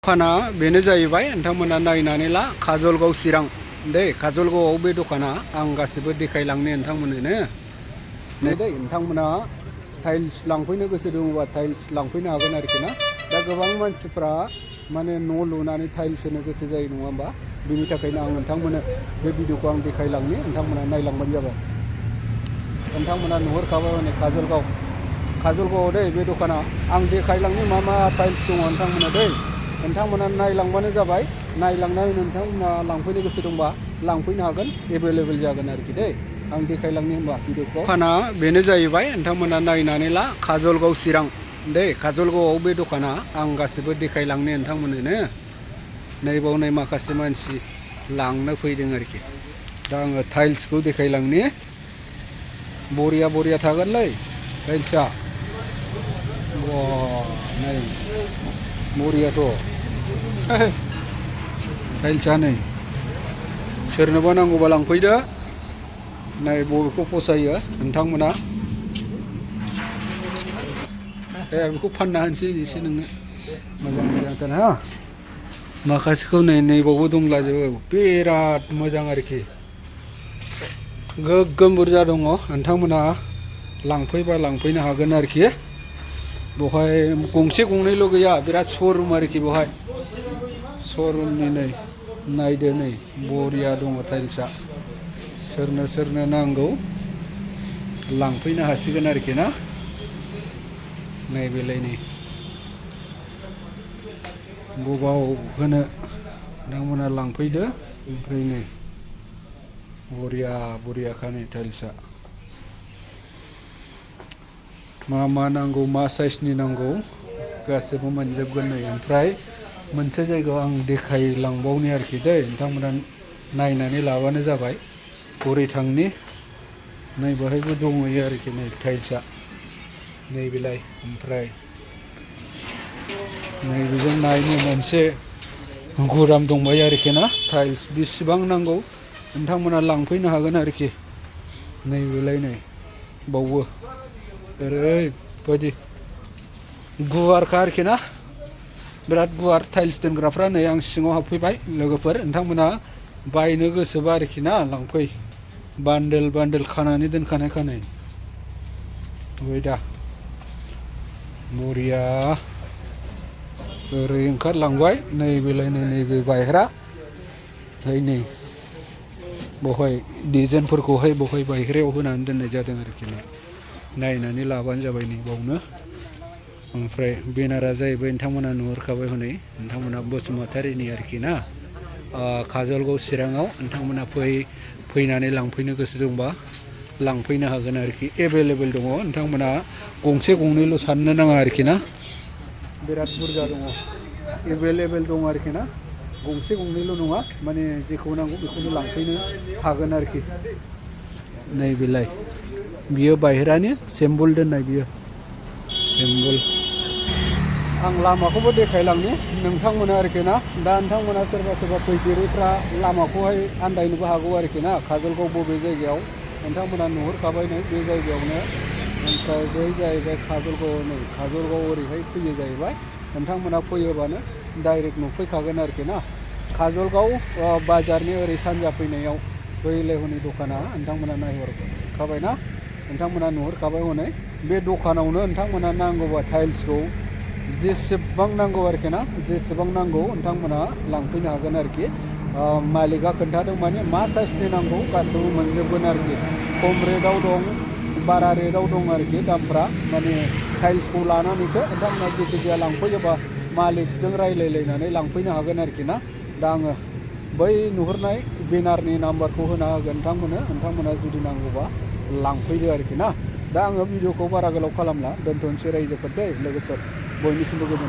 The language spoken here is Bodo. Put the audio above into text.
दखाना बेनो जाहैबाय नोंथांमोना नायनानै ला काजलगाव चिरां दे काजलगावआव बे दखाना आं गासिबो देखायलांनो नोंथांमोननो नै दे नोंथांमोना टाइल्स लांफैनो गोसो दङबा टाइल्स लांफैनो हागोन आरोखि ना। दा गोबां मानसिफ्रा माने न' लुनानै टाइल्स होनो गोसो जायो नङा होमबा, बिनि थाखायनो आं नोंथांमोननो बे भिडिअखौ आं देखायलांनो नोंथांमोना नायलांबानो जाबाय। नोंथांमोना नुहुरखाबाय माने काजलगावआव दै बे दखाना आं देखायलांनो मा मा टाइल्स दङ नोंथांमोना दै नोंथांमोना नायलांबानो जाबाय। नायलांनानै नोंथांमोना लांफैनो गोसो दंबा लांफैनो हागोन, एभेलेबेल जागोन आरोखि दै। आं देखायलांनो होनबा भिडिअखौ दखाना बेनो जाहैबाय नोंथांमोना नायनानै ला काजलगाव चिरां दे काजलगावआव बे दखाना आं गासिबो देखायलांनो नोंथांमोननो। नैबाव नै माखासे मानसि लांनो फैदों आरोखि। दा आङो टाइल्सखौ देखायलांनि। बरिया थागोनलै टाइल्सआ। नै बरियाथ' टाइल्सआ नै सोरनोबा नांगौबा लांफैदो। नै बबेखौ फसायो नोंथांमोना बेखौ फानना होनोसै एसे नोंनो मोजांथार हा। माखासेखौ नैबावबो दंलाजोबो बिराद मोजां आरोखि, गोगोम बुरजा दङ। नोंथांमोना लांफैबा लांफैनो हागोन आरोखि। बेवहाय गंसे गंनैल' गैया, बिराद श'रुम आरोखि। बेवहाय श'रुमनि नै नायदो नै बरिया दङ टाइल्सआ। सोरनो नांगौ लांफैनो हासिगोन आरोखि ना। नैबेलाय नै बबाव होनो नोंथांमोना लांफैदो। ओमफ्राय नै बरियाखा नै टाइल्सआ। मा नांगौ, मा साइजनि नांगौ गासिबो मोनजोबगोन नै। ओमफ्राय मोनसे जायगायाव आं देखायलांबावनि आरोखि दै, नोंथांमोना नायनानै लाबानो जाबाय। हरै थांनि नै बेहायबो दंहैयो आरोखि नै टाइल्सआ नैबेलाय। ओमफ्राय नैबेजों नायनो मोनसे गुदाम दंबायो आरोखि ना। टाइल्स बेसेबां नांगौ नोंथांमोना लांफैनो हागोन आरोखि। नैबेलाय नै बावबो ओरैबायदि गुवारखा आरोखि ना, बिराद गुवार। टाइल्स दोनग्राफ्रा नै आं सिङाव हाबफैबाय लोगोफोर। नोंथांमोना बायनो गोसोबा आरोखि ना लांफै। बान्डेल खानानै दोनखानायखा नै नुबाय दा बरिया। ओरै ओंखारलांबाय नैबेलाय नैबे बायह्रा। ओमफ्राय नै बेवहाय डिजाइनफोरखौहाय बेवहाय बायह्रायाव होनानै दोननाय जादों आरोखि। नायनानै लाबानो जाबाय नै बावनो। ओमफ्राय बेनारा जाहैबाय नोंथांमोना नुहुरखाबाय हनै नोंथांमोना बसुमतारीनि आरोखि ना। काजलगाव चिराङाव नोंथांमोना फैनानै लांफैनो गोसो दंबा लांफैनो हागोन आरोखि। एभेलेबेल दङ, नोंथांमोना गंसे गंनैल' साननो नाङा आरोखि ना। बिराद बुरजा दङ, एभेलेबेल दङ आरोखि ना। गंसे गंनैल' नङा, माने जेखौ नांगौ बेखौनो लांफैनो हागोन आरोखि। नैबेलाय बियो बायह्रानि सेम्बुल दोननाय, बियो सेम्बुल। आं लामाखौबो देखायलांनि नोंथांमोना आरोखि ना। दा नोंथांमोना सोरबा फैफेरिफ्रा लामाखौहाय आन्दायनोबो हागौ आरोखि ना। काजलगाव बबे जायगायाव नोंथांमोना नुहुरखाबाय नै बे जायगायावनो। ओमफ्राय बै जाहैबाय काजलगाव। नै काजलगाव ओरैहाय फैयो जाहैबाय। नोंथांमोना फैयोबानो डाइरेक्ट नुफैखागोन आरोखि ना। काजलगाव बाजारनि ओरै सानजा फैनायाव बै हनै दखाना नोंथांमोना नायहरखाबाय ना। नोंथांमोना नुहुरखाबाय हनै बे दखानावनो नोंथांमोना नांगौबा टाइल्सखौ जेसेबां नांगौ आरोखि ना, जेसेबां नांगौ नोंथांमोना लांफैनो हागोन आरोखि। मालिकआ खोन्थादों माने मा साइजनि नांगौ गासैबो मोनजोबगोन आरोखि। खम रेटआव दं, बारा रेटआव दं आरोखि दामफ्रा। माने टाइल्सखौ लानानैसो नोंथांमोना जेखिजाया लांफैयोबा मालिकजों रायलायलायनानै लांफैनो हागोन आरोखि ना। दा आङो बै नुहुरनाय बेनारनि नाम्बारखौ होना होगोन नोंथांमोना जुदि नांगौबा लांफैदो आरोखि ना। दा आङो भिडिअखौ बारा गोलाव खालामला, दोनथ'नोसै रायजोफोर दै लोगोफोर। बयनिसिमबो गोजोन